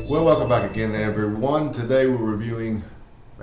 Well, welcome back again, everyone. Today we're reviewing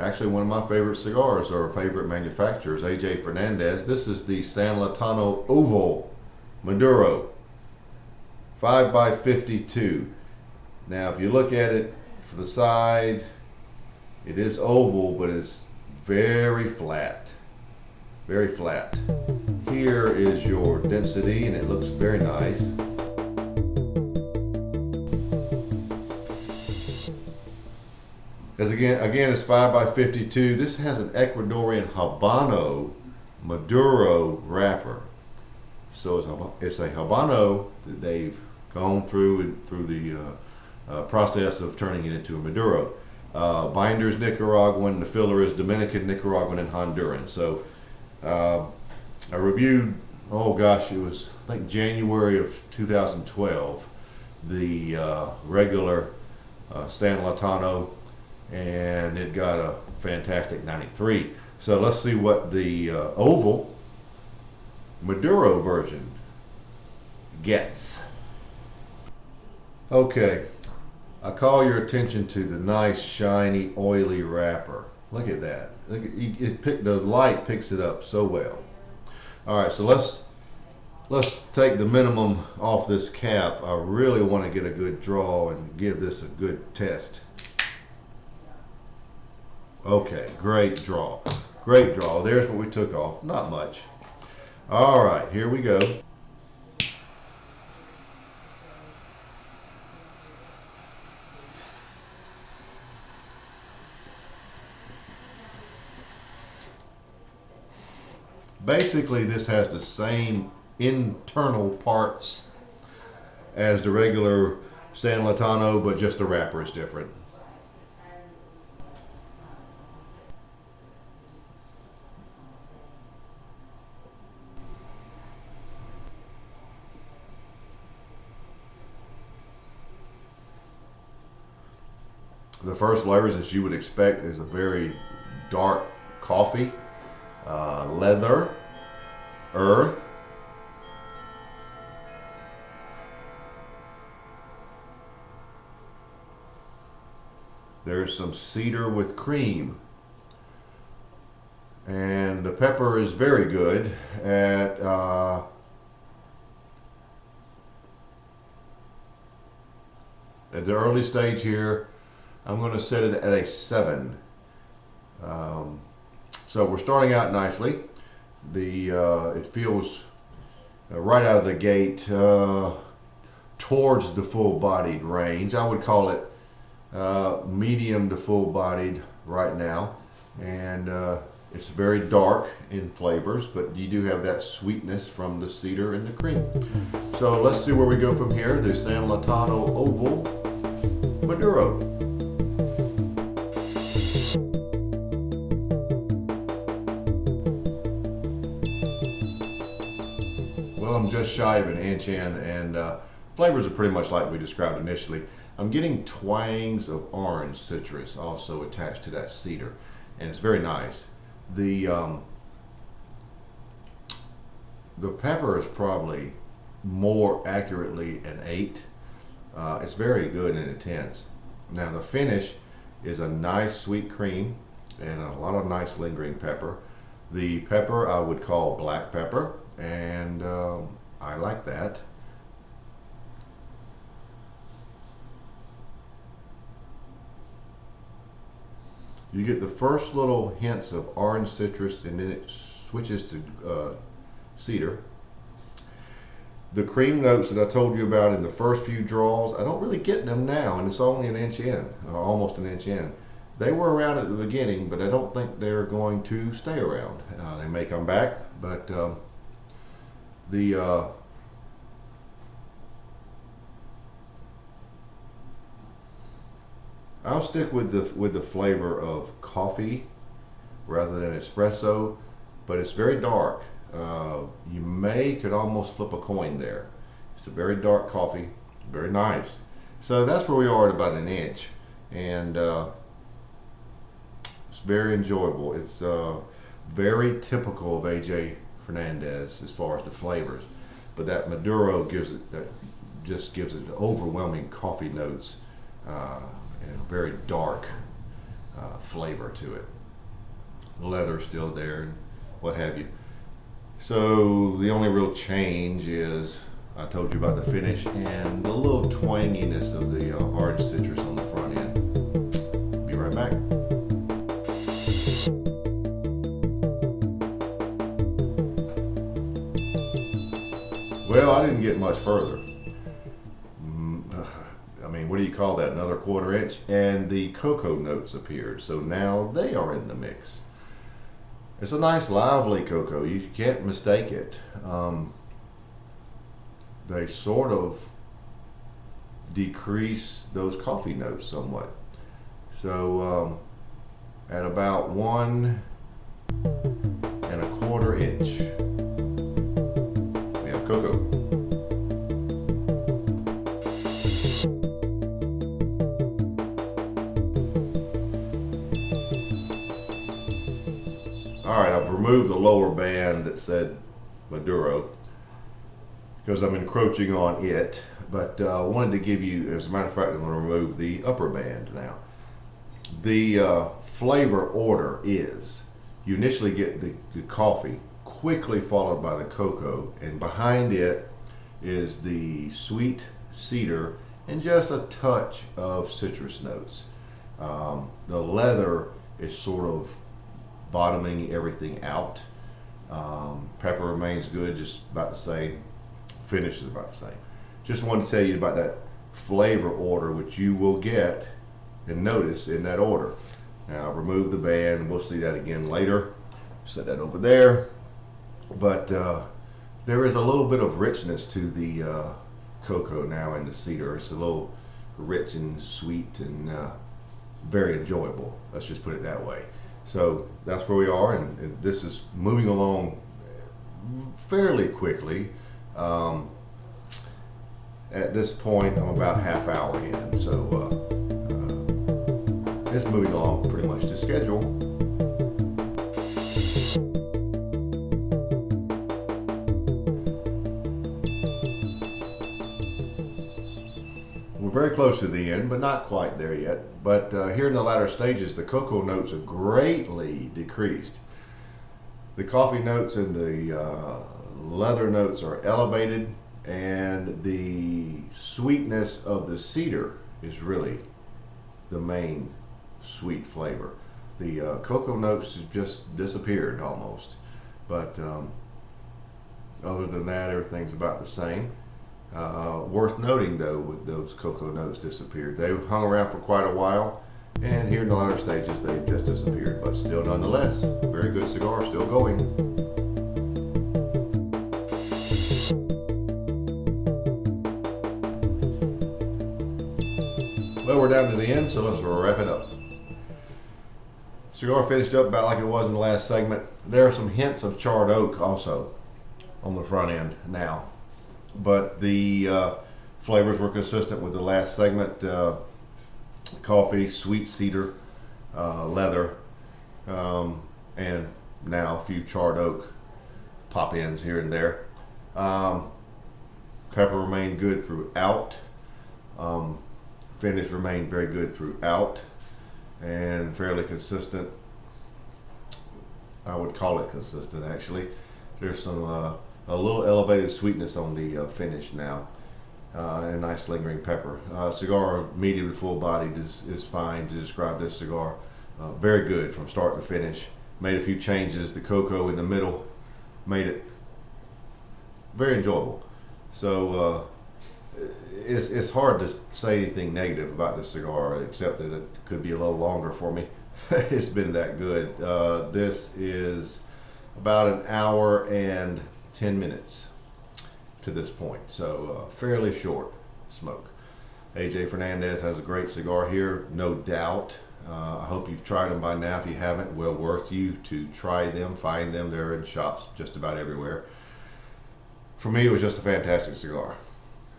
actually one of my favorite cigars or favorite manufacturers, AJ Fernandez. This is the San Lotano Oval Maduro 5x52. Now, if you look at it from the side, it is oval, but it's very flat. Very flat. Here is your density, and it looks very nice. As again, it's 5x52. This has an Ecuadorian Habano Maduro wrapper. So it's a Habano that they've gone through the process of turning it into a Maduro. Binder's Nicaraguan, the filler is Dominican, Nicaraguan, and Honduran. So I reviewed, oh gosh, it was I think January of 2012, the regular San Lotano, and it got a fantastic 93. So let's see what the oval Maduro version gets. Okay, I call your attention to the nice shiny oily wrapper. Look at that. Look at, the light picks it up so well. All right, so let's take the minimum off this cap. I really want to get a good draw and give this a good test. Okay, great draw. Great draw. There's what we took off. Not much. All right, here we go. Basically, this has the same internal parts as the regular San Lotano, but just the wrapper is different. The first flavors, as you would expect, is a very dark coffee, leather, earth, there's some cedar with cream, and the pepper is very good at the early stage here. I'm going to set it at a 7. So we're starting out nicely. It feels right out of the gate towards the full-bodied range. I would call it medium to full-bodied right now, and it's very dark in flavors, but you do have that sweetness from the cedar and the cream. So let's see where we go from here. The San Lotano Oval Maduro. Well, I'm just shy of an inch in, and flavors are pretty much like we described initially. I'm getting twangs of orange citrus also attached to that cedar, and it's very nice. The pepper is probably more accurately an 8. It's very good and intense. Now the finish is a nice sweet cream and a lot of nice lingering pepper. The pepper I would call black pepper, and I like that. You get the first little hints of orange citrus, and then it switches to cedar. The cream notes that I told you about in the first few draws, I don't really get them now, and it's only an inch in, or almost an inch in. They were around at the beginning, but I don't think they're going to stay around. They may come back, but I'll stick with the flavor of coffee rather than espresso, but it's very dark. You could almost flip a coin there. It's a very dark coffee, very nice. So that's where we are at about an inch, and it's very enjoyable. It's very typical of AJ Fernandez as far as the flavors, but that Maduro just gives it overwhelming coffee notes and a very dark flavor to it. The leather's still there and what have you. So the only real change is I told you about the finish and the little twanginess of the orange citrus on the front end. Be right back. Well, I didn't get much further. I mean, what do you call that? Another 1/4 inch, and the cocoa notes appeared. So now they are in the mix. It's a nice, lively cocoa. You can't mistake it. They sort of decrease those coffee notes somewhat. So at about 1¼ inch, we have cocoa. All right, I've removed the lower band that said Maduro because I'm encroaching on it, but I wanted to give you, as a matter of fact, I'm going to remove the upper band now. The flavor order is you initially get the coffee, quickly followed by the cocoa, and behind it is the sweet cedar and just a touch of citrus notes. The leather is sort of bottoming everything out. Pepper remains good, just about the same. Finish is about the same. Just wanted to tell you about that flavor order, which you will get and notice in that order. Now, remove the band. We'll see that again later. Set that over there. But there is a little bit of richness to the cocoa now in the cedar. It's a little rich and sweet and very enjoyable. Let's just put it that way. So that's where we are, and this is moving along fairly quickly. At this point, I'm about ½ hour in, so it's moving along pretty much to schedule. We're very close to the end, but not quite there yet. But here in the latter stages, the cocoa notes are greatly decreased. The coffee notes and the leather notes are elevated, and the sweetness of the cedar is really the main sweet flavor. The cocoa notes have just disappeared almost, but other than that, everything's about the same. Worth noting though, with those cocoa notes disappeared, they hung around for quite a while, and here in the latter stages they've just disappeared, but still nonetheless, very good cigar, still going. Well, we're down to the end, so let's wrap it up. Cigar finished up about like it was in the last segment. There are some hints of charred oak also on the front end now, but the flavors were consistent with the last segment. Coffee, sweet cedar, leather, and now a few charred oak pop-ins here and there. Pepper remained good throughout. Finish remained very good throughout, and fairly consistent. I would call it consistent, actually. There's some a little elevated sweetness on the finish now, and a nice lingering pepper. Cigar medium to full bodied is fine to describe this cigar. Very good from start to finish. Made a few changes. The cocoa in the middle made it very enjoyable. So it's hard to say anything negative about this cigar, except that it could be a little longer for me. It's been that good. This is about 1 hour and 10 minutes to this point, so fairly short smoke. AJ Fernandez has a great cigar here, no doubt. I hope you've tried them by now. If you haven't, well worth you to try them, find them. They're in shops just about everywhere. For me, it was just a fantastic cigar.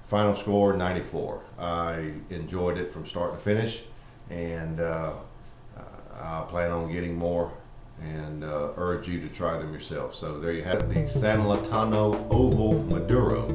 Final score, 94. I enjoyed it from start to finish, and I plan on getting more and urge you to try them yourself. So there you have it, the San Lotano Oval Maduro.